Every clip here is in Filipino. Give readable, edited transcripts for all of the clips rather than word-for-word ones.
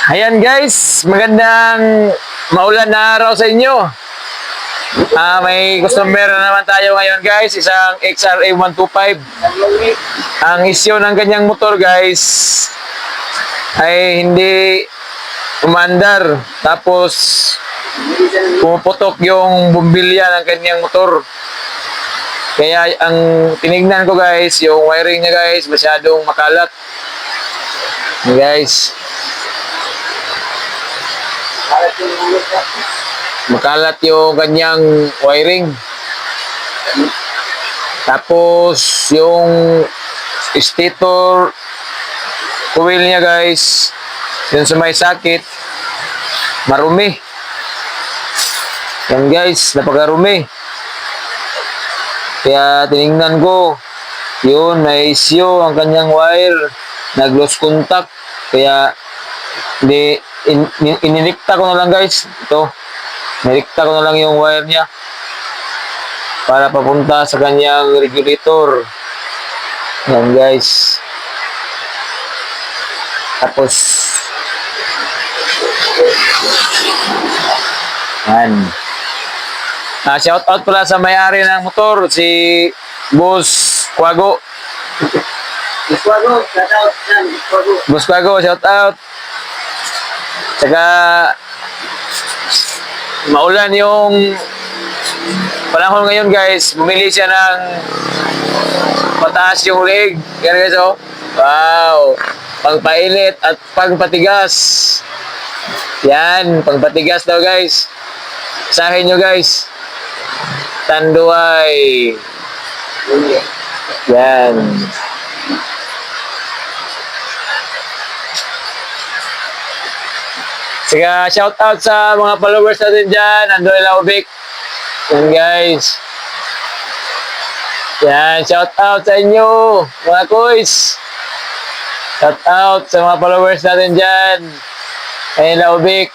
Ayan guys, magandang maulan na araw sa inyo. May customer na naman tayo ngayon guys, isang XRA 125. Ang isyu ng kanyang motor guys ay hindi umandar. Tapos pumuputok yung bumbilya ng kanyang motor. Kaya ang tinignan ko guys, yung wiring niya guys, masyadong makalat. Guys, makalat yung kanyang wiring. Tapos yung stator coil niya guys, yun sa may sakit, marumi. Yan guys, napakarumi. Kaya tinignan ko, yun, may issue ang kanyang wire, nag-lost contact. Kaya ininikta ko na lang guys, ito, nilikta ko na lang yung wire niya para papunta sa kanyang regulator. Yan guys. Tapos yan. Shout out pala sa may-ari ng motor, si Boss Quago. Boss Quago, shout out yan. Boss Quago, shout out. Saka maulan yung panahon ngayon guys, bumili siya ng mataas yung leg. Yan guys, oh. Wow. Pangpainit at pangpatigas. Yan, pangpatigas daw guys. Sahin nyo guys. Tanduay. Yan. Sige, shout out sa mga followers natin dyan. Andoy Laubik. Yan guys. Yan, shout out sa inyo, mga kuys. Shout out sa mga followers natin dyan. Ayun, Laubik.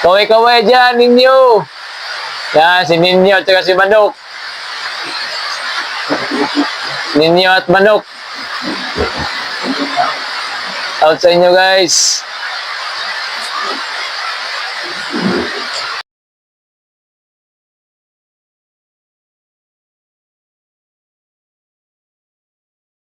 Kaway-kaway dyan, ninyo. Yan, si Ninyo at saka si Manok. Ninyo at Manok. Out sa inyo guys.